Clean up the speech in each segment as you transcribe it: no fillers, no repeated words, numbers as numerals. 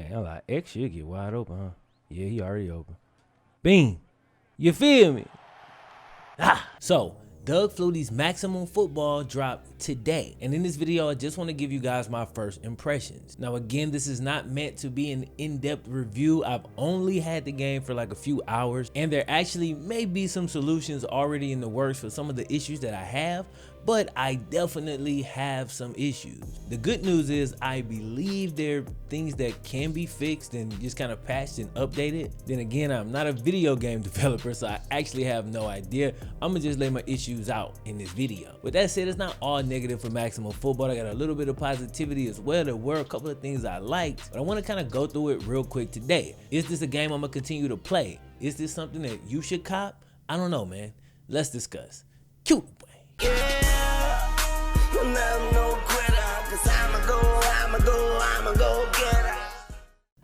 Dang, I'm like, X should get wide open, huh? Yeah, he already open. Bing. You feel me? So, Doug Fluties Maximum Football dropped today, and in this video I just want to give you guys my first impressions. Now again, this is not meant to be an in-depth review. I've only had the game for like a few hours, and there actually may be some solutions already in the works for some of the issues that I have, but I definitely have some issues. The good news is I believe there are things that can be fixed and just kind of patched and updated. Then again, I'm not a video game developer, so I actually have no idea. I'm gonna just lay my issues out in this video. With that said, it's not all negative for Maximum Football. I got a little bit of positivity as well. There were a couple of things I liked, but I want to kind of go through it real quick today. Is this a game I'm gonna continue to play? Is this something that you should cop? I don't know, man. Let's discuss. Cute boy.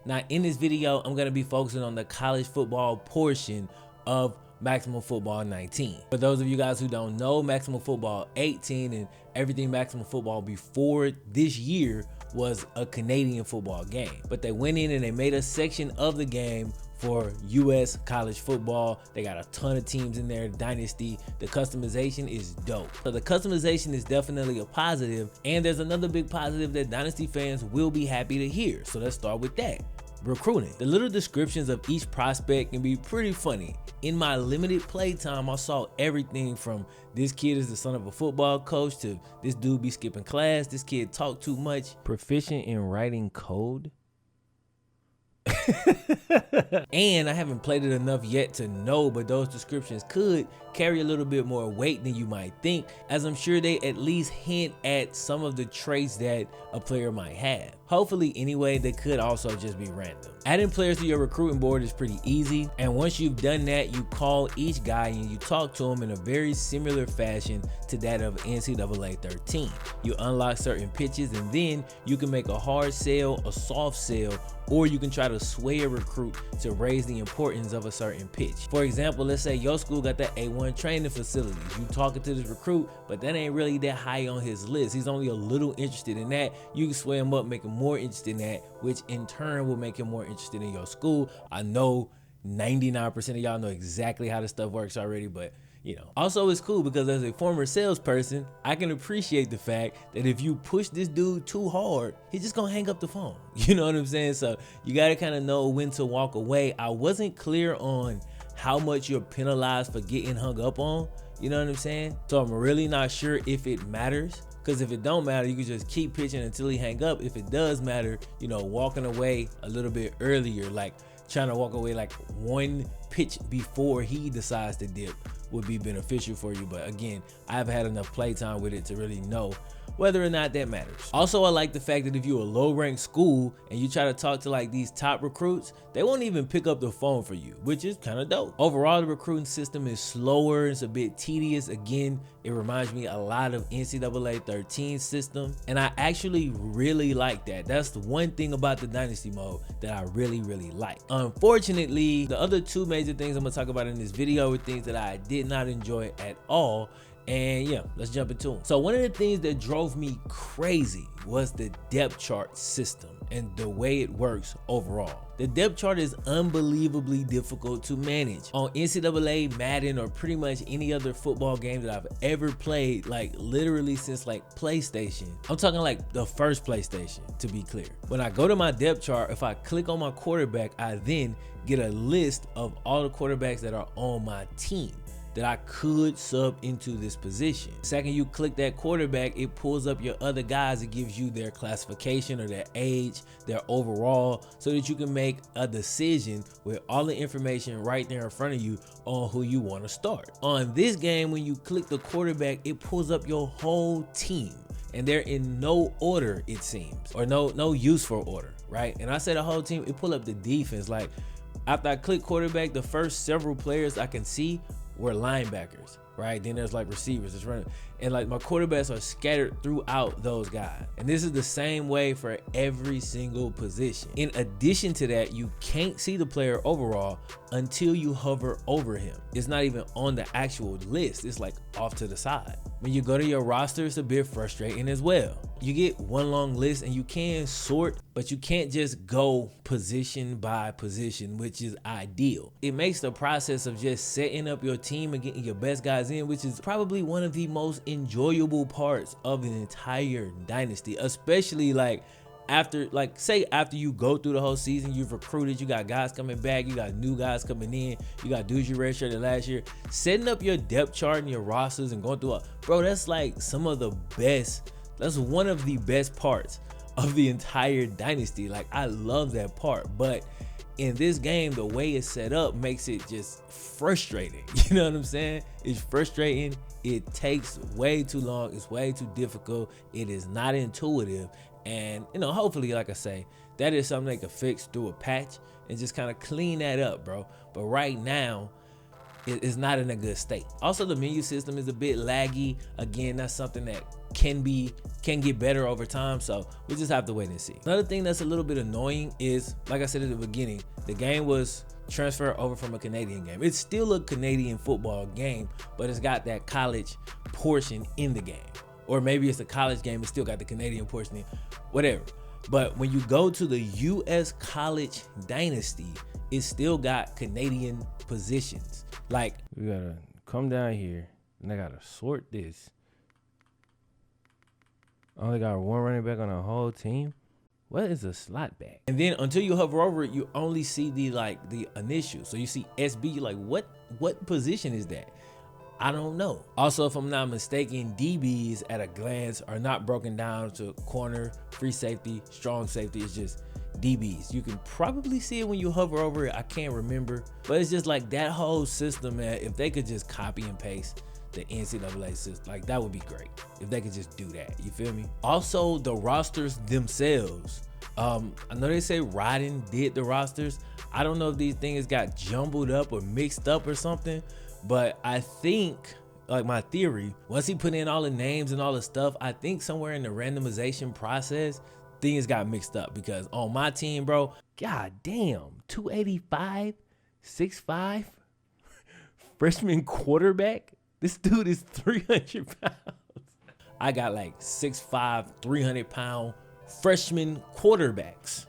Now in this video, I'm gonna be focusing on the college football portion of Maximum Football 19. For those of you guys who don't know, Maximum Football 18 and everything Maximum Football before this year was a Canadian football game. But they went in and they made a section of the game for US college football. They got a ton of teams in there, Dynasty. The customization is dope. So the customization is definitely a positive, and there's another big positive that Dynasty fans will be happy to hear. So let's start with that. Recruiting. The little descriptions of each prospect can be pretty funny. In my limited play time, I saw everything from this kid is the son of a football coach to this dude be skipping class, this kid talk too much, proficient in writing code. And I haven't played it enough yet to know, but those descriptions could carry a little bit more weight than you might think, as I'm sure they at least hint at some of the traits that a player might have. Hopefully anyway, they could also just be random. Adding players to your recruiting board is pretty easy, and once you've done that, you call each guy and you talk to him in a very similar fashion to that of NCAA 13. You unlock certain pitches, and then you can make a hard sell, a soft sell, or you can try to sway a recruit to raise the importance of a certain pitch. For example, let's say your school got that A1 training facilities. You talking to this recruit, but that ain't really that high on his list. He's only a little interested in that. You can sway him up, make him more interested in that, which in turn will make him more interested in your school. I know 99% of y'all know exactly how this stuff works already, but you know. Also, it's cool because as a former salesperson, I can appreciate the fact that if you push this dude too hard, he's just gonna hang up the phone. You know what I'm saying? So you gotta kind of know when to walk away. I wasn't clear on how much you're penalized for getting hung up on. You know what I'm saying? So I'm really not sure if it matters. Because if it don't matter, you can just keep pitching until he hang up. If it does matter, you know, walking away a little bit earlier, like trying to walk away like one pitch before he decides to dip would be beneficial for you. But again, I haven't had enough playtime with it to really know whether or not that matters. Also, I like the fact that if you're a low-ranked school and you try to talk to like these top recruits, they won't even pick up the phone for you, which is kind of dope. Overall, the recruiting system is slower. It's a bit tedious. Again, it reminds me a lot of NCAA 13 system, and I actually really like that. That's the one thing about the Dynasty mode that I really like. Unfortunately, the other two major things I'm gonna talk about in this video are things that I did not enjoy at all. And yeah, let's jump into them. So one of the things that drove me crazy was the depth chart system and the way it works overall. The depth chart is unbelievably difficult to manage. On NCAA, Madden, or pretty much any other football game that I've ever played, like literally since like PlayStation. I'm talking like the first PlayStation, to be clear. When I go to my depth chart, if I click on my quarterback, I then get a list of all the quarterbacks that are on my team that I could sub into this position. The second you click that quarterback, it pulls up your other guys. It gives you their classification or their age, their overall, so that you can make a decision with all the information right there in front of you on who you want to start. On this game, when you click the quarterback, it pulls up your whole team, and they're in no order, it seems, or no useful order, right? And I say the whole team, it pull up the defense. Like after I click quarterback, the first several players I can see were linebackers. right? Then there's like receivers that's running, and like my quarterbacks are scattered throughout those guys. And this is the same way for every single position. In addition to that, you can't see the player overall until you hover over him. It's not even on the actual list. It's like off to the side. When you go to your roster, it's a bit frustrating as well. You get one long list and you can sort, but you can't just go position by position, which is ideal. It makes the process of just setting up your team and getting your best guys in, which is probably one of the most enjoyable parts of an entire dynasty, especially like after you go through the whole season, you've recruited, you got guys coming back, you got new guys coming in, you got dudes you redshirted last year. Setting up your depth chart and your rosters and going through bro, that's like some of the best, that's one of the best parts of the entire dynasty. Like, I love that part, but in this game, the way it's set up makes it just frustrating. You know what I'm saying? It's frustrating. It takes way too long. It's way too difficult. It is not intuitive. And, you know, hopefully, like I say, that is something they can fix through a patch and just kind of clean that up, bro. But right now, it's not in a good state. Also, the menu system is a bit laggy. Again, that's something that can get better over time. So we just have to wait and see. Another thing that's a little bit annoying is, like I said at the beginning, the game was transferred over from a Canadian game. It's still a Canadian football game, but it's got that college portion in the game. Or maybe it's a college game, it's still got the Canadian portion in, whatever. But when you go to the US College Dynasty, it still got Canadian positions. Like, we gotta come down here and I gotta sort this. I only got one running back on the whole team. What is a slot back? And then until you hover over it, you only see the initials. So you see SB, you're like, what position is that? I don't know. Also, if I'm not mistaken, DBs at a glance are not broken down to corner, free safety, strong safety. It's just DBs. You can probably see it when you hover over it. I can't remember, but it's just like that whole system, man. If they could just copy and paste the NCAA system, like, that would be great if they could just do that. You feel me? Also, the rosters themselves. I know they say Rodden did the rosters. I don't know if these things got jumbled up or mixed up or something, but I think, like, my theory, once he put in all the names and all the stuff, I think somewhere in the randomization process, things got mixed up. Because on my team, bro, god damn, 285, 6'5", freshman quarterback. This dude is 300 pounds. I got like 6'5", 300-pound freshman quarterbacks,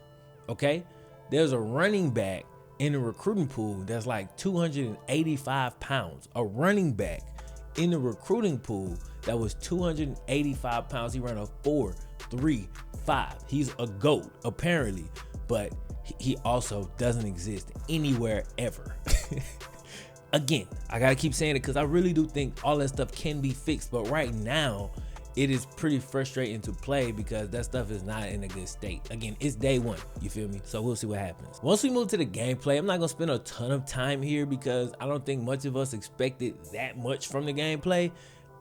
okay? There's a running back in the recruiting pool that's like 285 pounds. A running back in the recruiting pool that was 285 pounds. He ran a 4.35. He's a GOAT, apparently, but he also doesn't exist anywhere ever. Again, I gotta keep saying it because I really do think all that stuff can be fixed, but right now, it is pretty frustrating to play because that stuff is not in a good state. Again, it's day one, you feel me? So we'll see what happens. Once we move to the gameplay, I'm not gonna spend a ton of time here because I don't think much of us expected that much from the gameplay.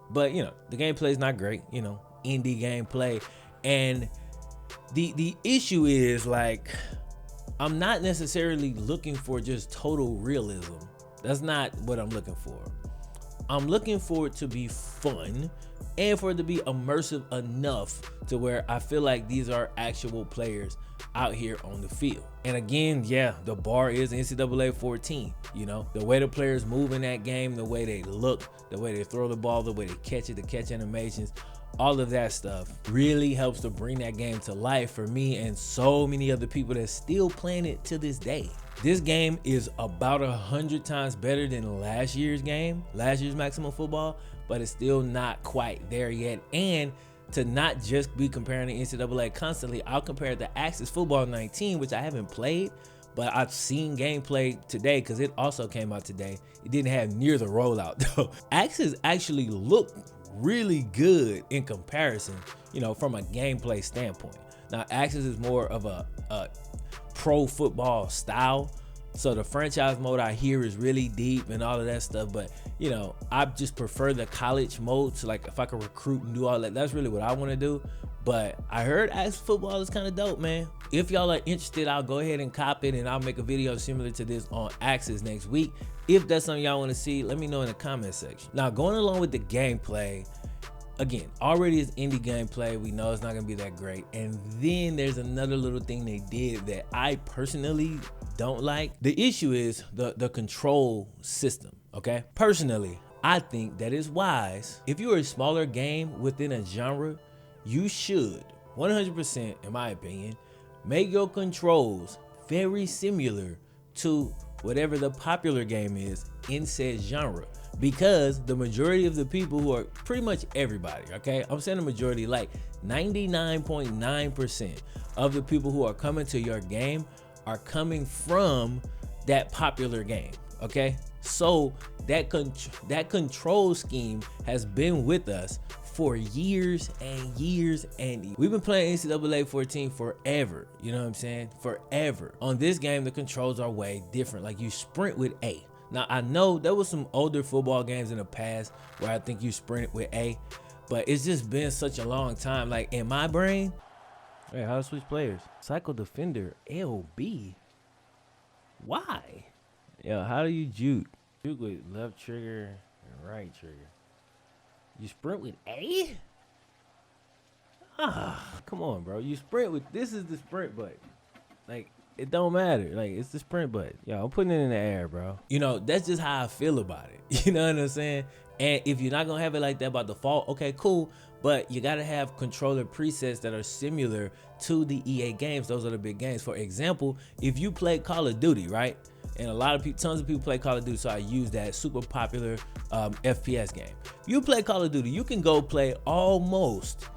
But, you know, the gameplay is not great, you know, indie gameplay. And the issue is, like, I'm not necessarily looking for just total realism. That's not what I'm looking for. I'm looking for it to be fun and for it to be immersive enough to where I feel like these are actual players out here on the field. And again, yeah, the bar is NCAA 14. You know, the way the players move in that game, the way they look, the way they throw the ball, the way they catch it, the catch animations, all of that stuff really helps to bring that game to life for me and so many other people that's still playing it to this day. This game is about 100 times better than last year's game, last year's Maximum Football, but it's still not quite there yet. And to not just be comparing the NCAA constantly, I'll compare it to Axis Football 19, which I haven't played, but I've seen gameplay today because it also came out today. It didn't have near the rollout though. Axis actually looked really good in comparison, you know, from a gameplay standpoint. Now, Axis is more of a pro football style So the franchise mode I hear is really deep and all of that stuff, but you know, I just prefer the college mode. So like if I could recruit and do all that, that's really what I want to do. But I heard Axe Football is kind of dope, man. If y'all are interested, I'll go ahead and cop it and I'll make a video similar to this on Axes next week. If that's something y'all want to see, let me know in the comment section. Now, going along with the gameplay, again, already is indie gameplay. We know it's not gonna be that great. And then there's another little thing they did that I personally don't like. The issue is the control system, okay? Personally, I think that it's wise. If you're a smaller game within a genre, you should, 100% in my opinion, make your controls very similar to whatever the popular game is in said genre. Because the majority of the people who are pretty much everybody, okay? I'm saying the majority, like 99.9% of the people who are coming to your game are coming from that popular game, okay? So that control scheme has been with us for years and years, and we've been playing NCAA 14 forever, you know what I'm saying? Forever. On this game, the controls are way different. Like you sprint with A. Now, I know there was some older football games in the past where I think you sprint with A, but it's just been such a long time. Like in my brain, hey, how to switch players? Cycle defender, LB. Why? Yo, how do you juke? Juke with left trigger and right trigger. You sprint with A? Ah, come on, bro. You sprint with, this is the sprint button. Like, it don't matter. Like, it's the sprint button. Yo, I'm putting it in the air, bro. You know, that's just how I feel about it. You know what I'm saying? And if you're not gonna have it like that by default, okay, cool. But you gotta have controller presets that are similar to the EA games. Those are the big games. For example, if you play Call of Duty, right? And a lot of people, tons of people play Call of Duty, so I use that super popular FPS game. You play Call of Duty, you can go play almost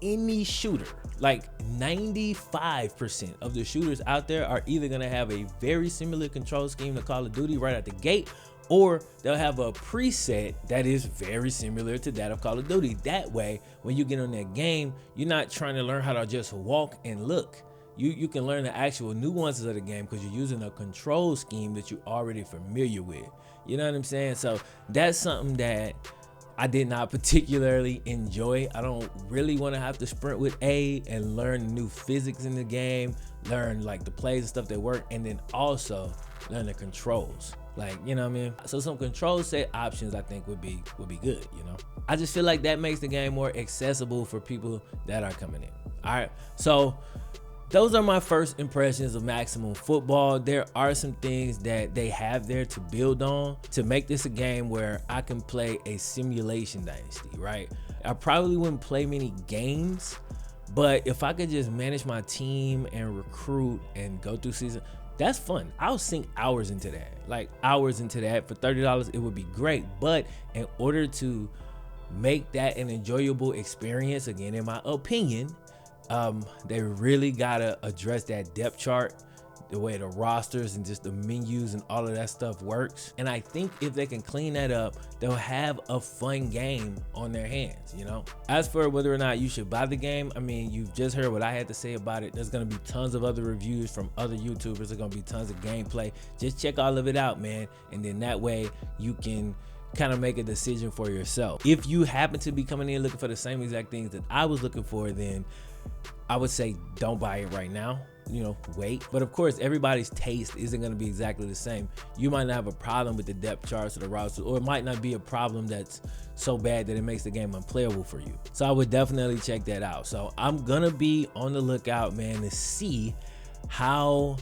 any shooter. Like 95% of the shooters out there are either gonna have a very similar control scheme to Call of Duty right at the gate, or they'll have a preset that is very similar to that of Call of Duty. That way, when you get on that game, you're not trying to learn how to just walk and look. You can learn the actual nuances of the game because you're using a control scheme that you're already familiar with. You know what I'm saying? So that's something that I did not particularly enjoy. I don't really want to have to sprint with A and learn new physics in the game, learn like the plays and stuff that work, and then also learn the controls. Like, you know what I mean? So some control set options I think would be good, you know? I just feel like that makes the game more accessible for people that are coming in. All right, so those are my first impressions of Maximum Football. There are some things that they have there to build on to make this a game where I can play a simulation dynasty, right? I probably wouldn't play many games, but if I could just manage my team and recruit and go through season, that's fun. I'll sink hours into that, like hours into that. For $30, it would be great. But in order to make that an enjoyable experience, again, in my opinion, they really gotta address that depth chart, the way the rosters and just the menus and all of that stuff works. And I think if they can clean that up, they'll have a fun game on their hands, you know? As for whether or not you should buy the game, I mean, you've just heard what I had to say about it. There's gonna be tons of other reviews from other YouTubers. There's gonna be tons of gameplay. Just check all of it out, man. And then that way you can kind of make a decision for yourself. If you happen to be coming in looking for the same exact things that I was looking for, then I would say don't buy it right now, you know, wait. But of course, everybody's taste isn't going to be exactly the same. You might not have a problem with the depth charts or the roster, or it might not be a problem that's so bad that it makes the game unplayable for you. So I would definitely check that out. So I'm going to be on the lookout, man, to see how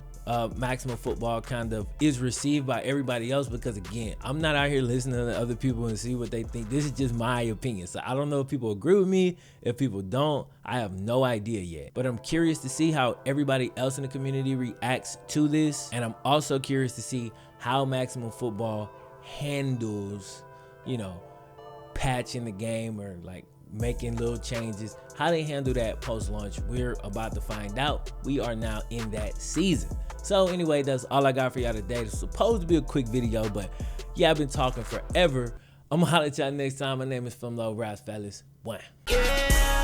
Maximum Football kind of is received by everybody else, because again, I'm not out here listening to other people and see what they think. This is just my opinion. So I don't know if people agree with me. If people don't, I have no idea yet, but I'm curious to see how everybody else in the community reacts to this. And I'm also curious to see how Maximum Football handles, you know, patching the game or like making little changes. How they handle that post-launch, we're about to find out. We are now in that season. So anyway, that's all I got for y'all today. It's supposed to be a quick video, but yeah, I've been talking forever. I'm gonna holler at y'all next time. My name is FlemLo, fellas. One. Yeah,